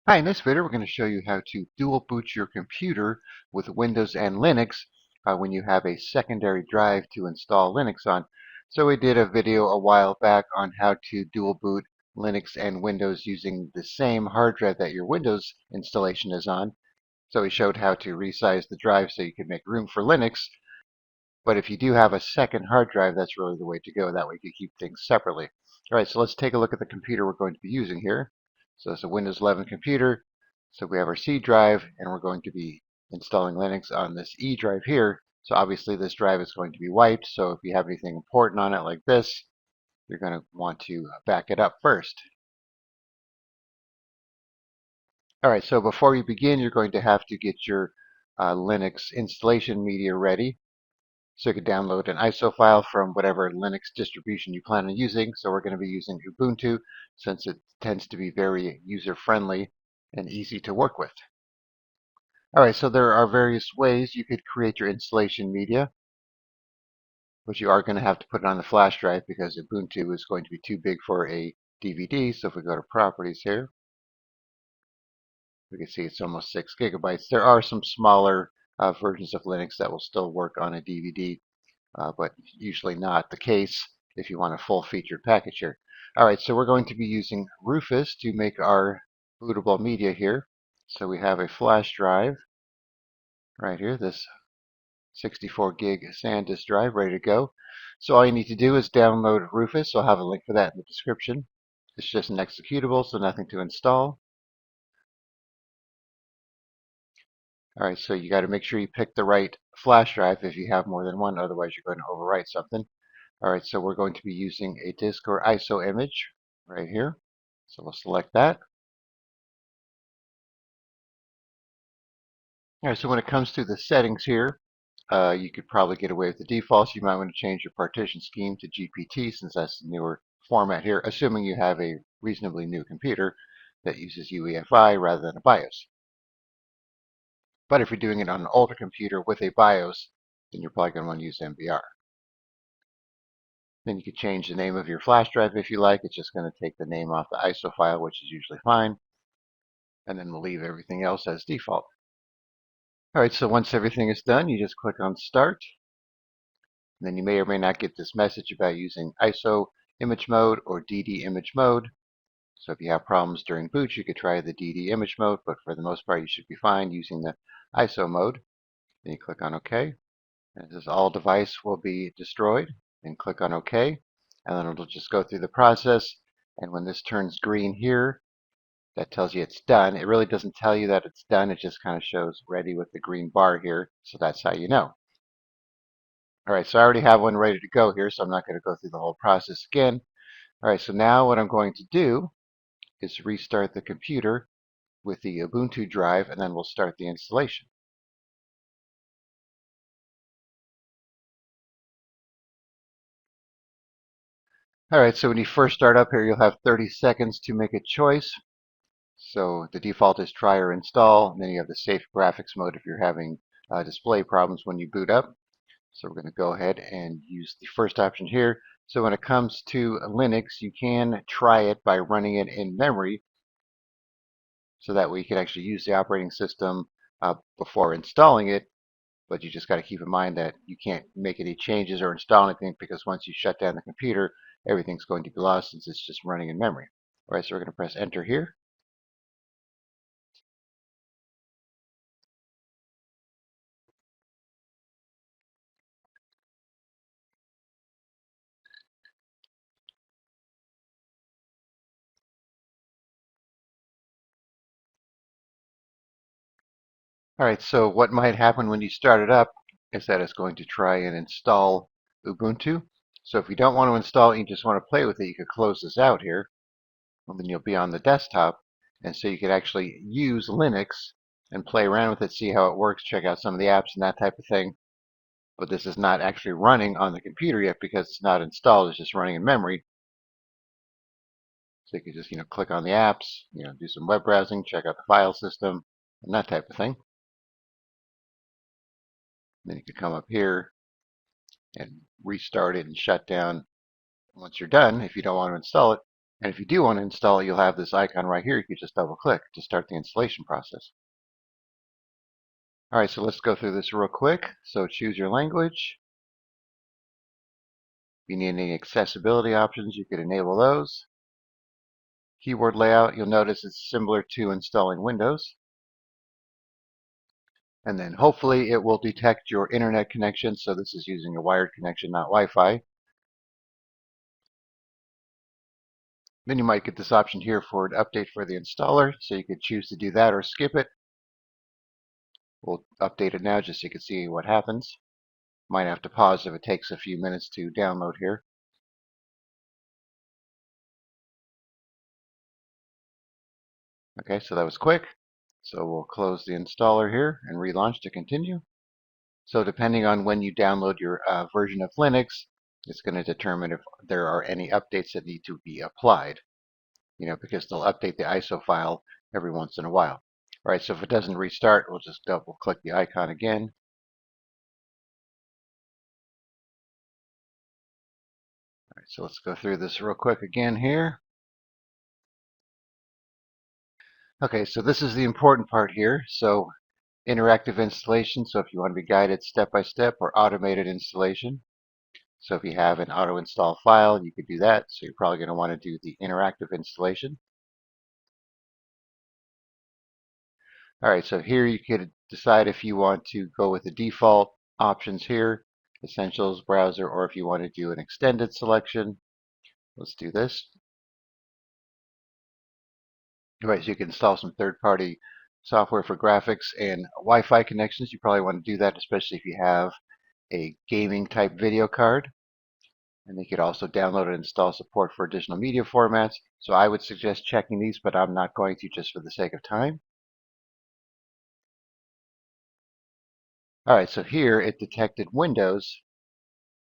Hi, in this video we're going to show you how to dual boot your computer with Windows and Linux when you have a secondary drive to install Linux on. So we did a video a while back on how to dual boot Linux and Windows using the same hard drive that your Windows installation is on. So we showed how to resize the drive so you can make room for Linux. But if you do have a second hard drive, that's really the way to go. That way you can keep things separately. All right, so let's take a look at the computer we're going to be using here. So it's a Windows 11 computer. So we have our C drive, and we're going to be installing Linux on this E drive here. So obviously this drive is going to be wiped. So if you have anything important on it like this, you're going to want to back it up first. All right, so before you begin, you're going to have to get your Linux installation media ready. So you could download an ISO file from whatever Linux distribution you plan on using. So we're going to be using Ubuntu since it tends to be very user-friendly and easy to work with. All right, so there are various ways you could create your installation media, but you are going to have to put it on the flash drive because Ubuntu is going to be too big for a DVD. So if we go to Properties here, we can see it's almost 6 gigabytes. There are some smaller versions of Linux that will still work on a DVD. But usually not the case if you want a full-featured package here. All right, so we're going to be using Rufus to make our bootable media here. So we have a flash drive right here, this 64 gig SanDisk drive ready to go. So all you need to do is download Rufus. I'll have a link for that in the description. It's just an executable, so nothing to install. All right, so you got to make sure you pick the right flash drive if you have more than one, otherwise you're going to overwrite something. All right, so we're going to be using a disk or ISO image right here. So we'll select that. All right, so when it comes to the settings here, you could probably get away with the defaults. You might want to change your partition scheme to GPT since that's the newer format here, assuming you have a reasonably new computer that uses UEFI rather than a BIOS. But if you're doing it on an older computer with a BIOS, then you're probably going to want to use MBR. Then you could change the name of your flash drive if you like. It's just going to take the name off the ISO file, which is usually fine. And then we'll leave everything else as default. All right, so once everything is done, you just click on Start. And then you may or may not get this message about using ISO image mode or DD image mode. So if you have problems during boot, you could try the DD image mode, but for the most part, you should be fine using the ISO mode. Then you click on OK. And it says all device will be destroyed. Then click on OK. And then it'll just go through the process. And when this turns green here, that tells you it's done. It really doesn't tell you that it's done. It just kind of shows ready with the green bar here. So that's how you know. All right, so I already have one ready to go here, so I'm not going to go through the whole process again. All right, so now what I'm going to do is restart the computer with the Ubuntu drive, and then we'll start the installation. All right, so when you first start up here, you'll have 30 seconds to make a choice. So the default is try or install, and then you have the safe graphics mode if you're having display problems when you boot up. So we're going to go ahead and use the first option here. So when it comes to Linux, you can try it by running it in memory. So that way you can actually use the operating system before installing it. But you just got to keep in mind that you can't make any changes or install anything because once you shut down the computer, everything's going to be lost since it's just running in memory. All right, so we're going to press enter here. All right, so what might happen when you start it up is that it's going to try and install Ubuntu. So if you don't want to install it, you just want to play with it, you could close this out here, and then you'll be on the desktop. And so you could actually use Linux and play around with it, see how it works, check out some of the apps and that type of thing. But this is not actually running on the computer yet because it's not installed, it's just running in memory. So you can just, click on the apps, do some web browsing, check out the file system, and that type of thing. Then you can come up here and restart it and shut down once you're done if you don't want to install it. And if you do want to install it, you'll have this icon right here. You can just double click to start the installation process. All right, so let's go through this real quick. So choose your language. If you need any accessibility options, you could enable those. Keyboard layout, you'll notice it's similar to installing Windows. And then hopefully it will detect your internet connection. So this is using a wired connection, not Wi-Fi. Then you might get this option here for an update for the installer. So you could choose to do that or skip it. We'll update it now just so you can see what happens. Might have to pause if it takes a few minutes to download here. Okay, so that was quick. So we'll close the installer here and relaunch to continue. So depending on when you download your version of Linux, it's going to determine if there are any updates that need to be applied. Because they'll update the ISO file every once in a while. All right, so if it doesn't restart, we'll just double click the icon again. All right, so let's go through this real quick again here. Okay, so this is the important part here. So interactive installation, so if you want to be guided step by step, or automated installation. So if you have an auto install file, you could do that. So you're probably going to want to do the interactive installation. All right, so here you could decide if you want to go with the default options here, Essentials, Browser, or if you want to do an extended selection. Let's do this. All right, so you can install some third-party software for graphics and Wi-Fi connections. You probably want to do that, especially if you have a gaming type video card. And you could also download and install support for additional media formats. So I would suggest checking these, but I'm not going to just for the sake of time. All right, so here it detected Windows,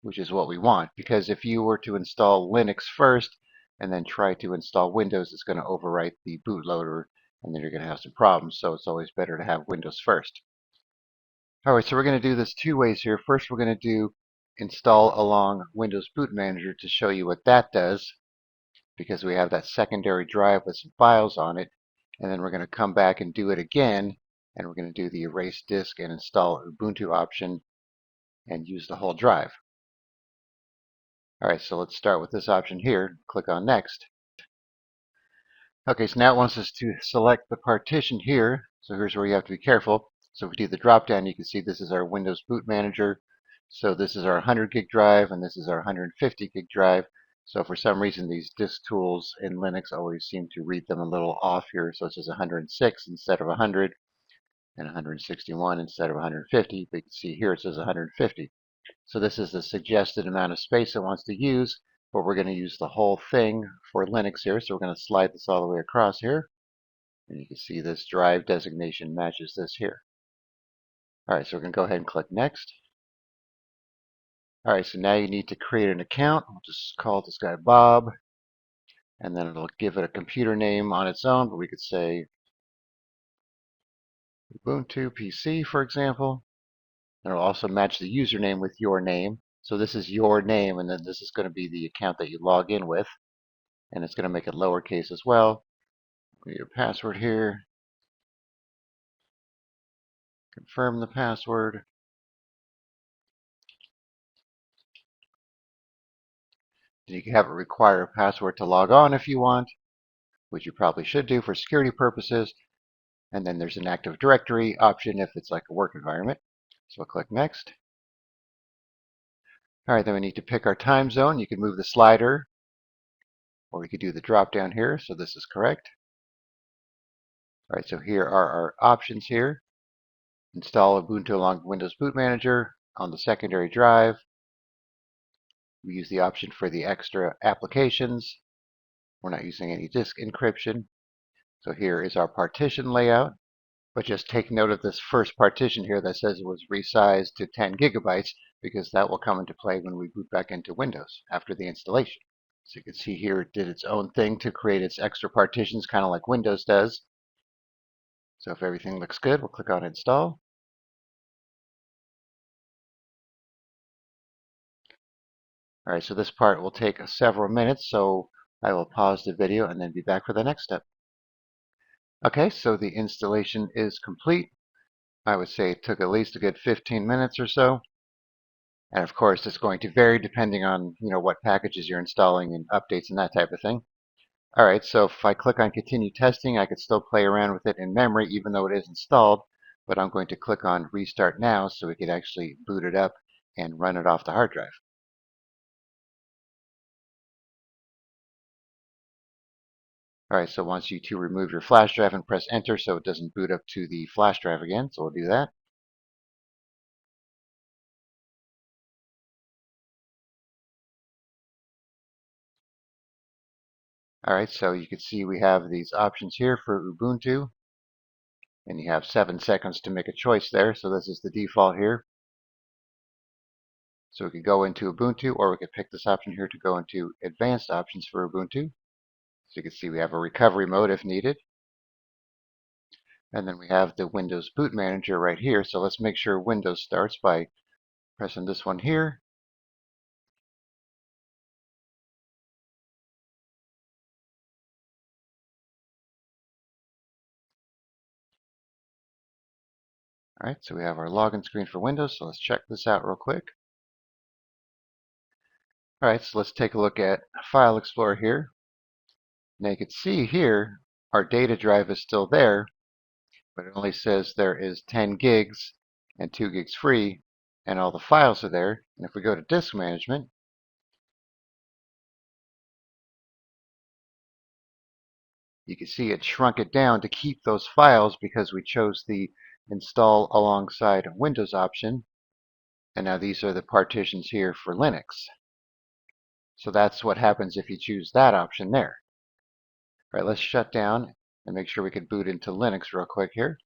which is what we want, because if you were to install Linux first and then try to install Windows, it's going to overwrite the bootloader and then you're going to have some problems. So it's always better to have Windows first. All right, so we're going to do this two ways here. First, we're going to do install along Windows Boot Manager to show you what that does, because we have that secondary drive with some files on it. And then we're going to come back and do it again, and we're going to do the erase disk and install Ubuntu option and use the whole drive. All right, so let's start with this option here. Click on Next. Okay, so now it wants us to select the partition here. So here's where you have to be careful. So if we do the drop down, you can see this is our Windows Boot Manager. So this is our 100 gig drive, and this is our 150 gig drive. So for some reason, these disk tools in Linux always seem to read them a little off here. So it says 106 instead of 100, and 161 instead of 150. But you can see here it says 150. So this is the suggested amount of space it wants to use, but we're going to use the whole thing for Linux here. So we're going to slide this all the way across here. And you can see this drive designation matches this here. All right, so we're going to go ahead and click Next. All right, so now you need to create an account. We'll just call this guy Bob, and then it'll give it a computer name on its own, but we could say Ubuntu PC, for example. And it'll also match the username with your name. So this is your name, and then this is going to be the account that you log in with. And it's going to make it lowercase as well. Put your password here. Confirm the password. Then you can have it require a password to log on if you want, which you probably should do for security purposes. And then there's an Active Directory option if it's like a work environment. So we'll click Next. All right, then we need to pick our time zone. You can move the slider, or we could do the drop down here. So this is correct. All right, so here are our options here. Install Ubuntu along Windows Boot Manager on the secondary drive. We use the option for the extra applications. We're not using any disk encryption. So here is our partition layout. But just take note of this first partition here that says it was resized to 10 gigabytes, because that will come into play when we boot back into Windows after the installation. So you can see here it did its own thing to create its extra partitions, kind of like Windows does. So if everything looks good, we'll click on Install. All right, so this part will take several minutes, so I will pause the video and then be back for the next step. Okay, so the installation is complete. I would say it took at least a good 15 minutes or so. And of course, it's going to vary depending on, what packages you're installing and updates and that type of thing. All right, so if I click on continue testing, I could still play around with it in memory even though it is installed, but I'm going to click on restart now so we could actually boot it up and run it off the hard drive. All right, so it wants you to remove your flash drive and press enter so it doesn't boot up to the flash drive again, so we'll do that. All right, so you can see we have these options here for Ubuntu, and you have 7 seconds to make a choice there, so this is the default here. So we could go into Ubuntu, or we could pick this option here to go into advanced options for Ubuntu. So you can see we have a recovery mode if needed. And then we have the Windows Boot Manager right here. So let's make sure Windows starts by pressing this one here. All right, so we have our login screen for Windows. So let's check this out real quick. All right, so let's take a look at File Explorer here. Now you can see here our data drive is still there, but it only says there is 10 gigs and 2 gigs free, and all the files are there. And if we go to Disk Management, you can see it shrunk it down to keep those files because we chose the Install Alongside Windows option. And now these are the partitions here for Linux. So that's what happens if you choose that option there. All right, let's shut down and make sure we can boot into Linux real quick here.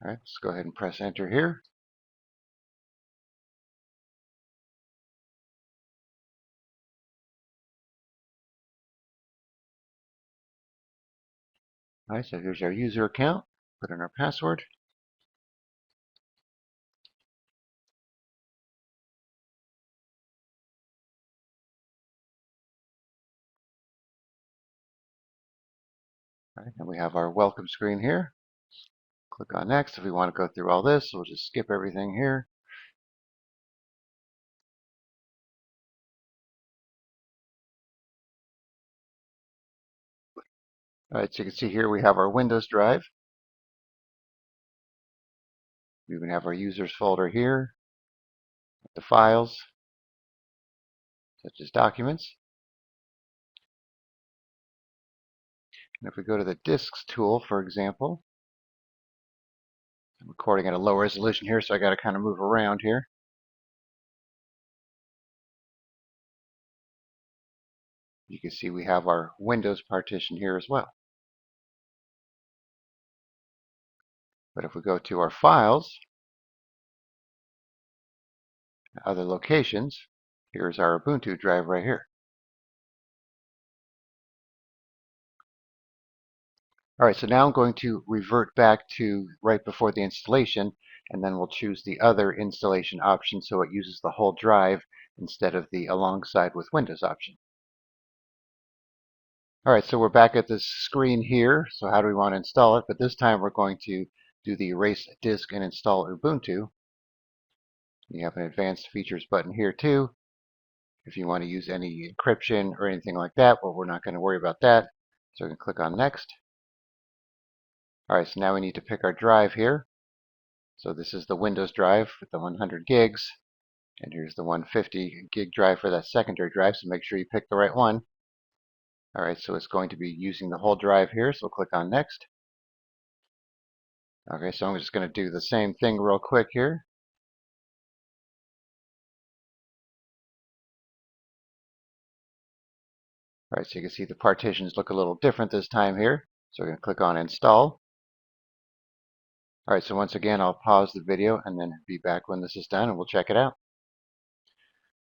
All right, let's go ahead and press enter here. All right, so here's our user account. Put in our password. All right, and we have our welcome screen here. Click on next. If we want to go through all this, we'll just skip everything here. All right, so you can see here we have our Windows drive. We even have our users folder here, the files, such as documents. And if we go to the disks tool, for example, I'm recording at a low resolution here, so I got to kind of move around here. You can see we have our Windows partition here as well. But if we go to our files, other locations, here's our Ubuntu drive right here. All right, so now I'm going to revert back to right before the installation, and then we'll choose the other installation option so it uses the whole drive instead of the alongside with Windows option. All right, so we're back at this screen here. So how do we want to install it? But this time we're going to do the erase disk and install Ubuntu. You have an advanced features button here too. If you want to use any encryption or anything like that, well, we're not going to worry about that. So we can click on next. All right, so now we need to pick our drive here. So this is the Windows drive with the 100 gigs. And here's the 150 gig drive for that secondary drive, so make sure you pick the right one. All right, so it's going to be using the whole drive here, so click on next. Okay, so I'm just going to do the same thing real quick here. All right, so you can see the partitions look a little different this time here. So we're going to click on install. All right, so once again, I'll pause the video and then be back when this is done and we'll check it out.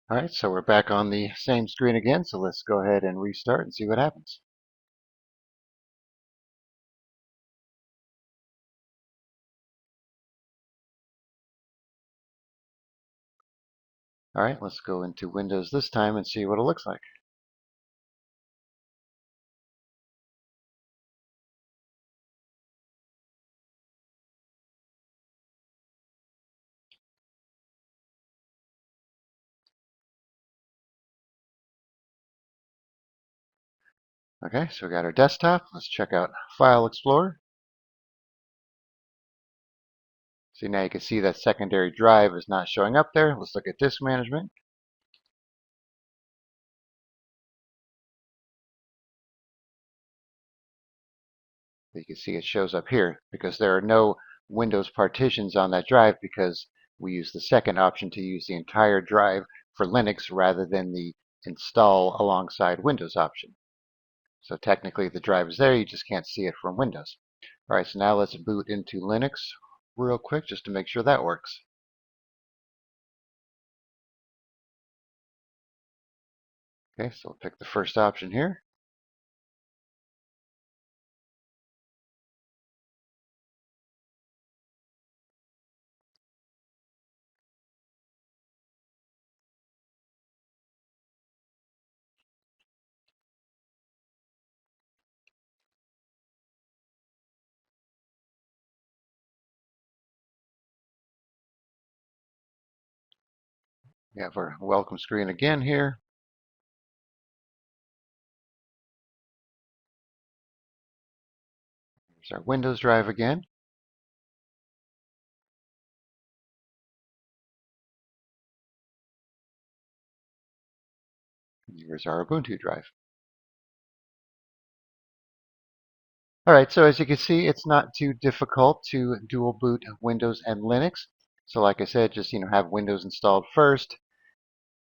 All right, so we're back on the same screen again, so let's go ahead and restart and see what happens. All right, let's go into Windows this time and see what it looks like. Okay, so we got our desktop. Let's check out File Explorer. So now you can see that secondary drive is not showing up there. Let's look at disk management. You can see it shows up here because there are no Windows partitions on that drive because we use the second option to use the entire drive for Linux rather than the install alongside Windows option. So technically the drive is there, you just can't see it from Windows. All right, so now let's boot into Linux real quick just to make sure that works. Okay, so we'll pick the first option here. We have our welcome screen again here. There's our Windows drive again. Here's our Ubuntu drive. All right, so as you can see, it's not too difficult to dual boot Windows and Linux. So like I said, just have Windows installed first.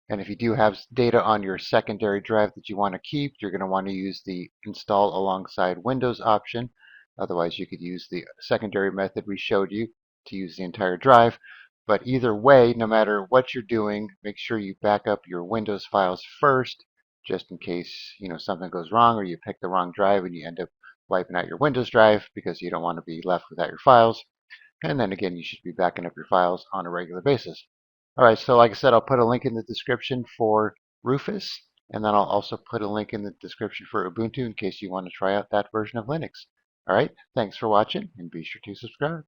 And if you do have data on your secondary drive that you want to keep, you're going to want to use the install alongside Windows option. Otherwise, you could use the secondary method we showed you to use the entire drive. But either way, no matter what you're doing, make sure you back up your Windows files first, just in case something goes wrong or you pick the wrong drive and you end up wiping out your Windows drive because you don't want to be left without your files. And then again, you should be backing up your files on a regular basis. All right, so like I said, I'll put a link in the description for Rufus, and then I'll also put a link in the description for Ubuntu in case you want to try out that version of Linux. All right, thanks for watching, and be sure to subscribe.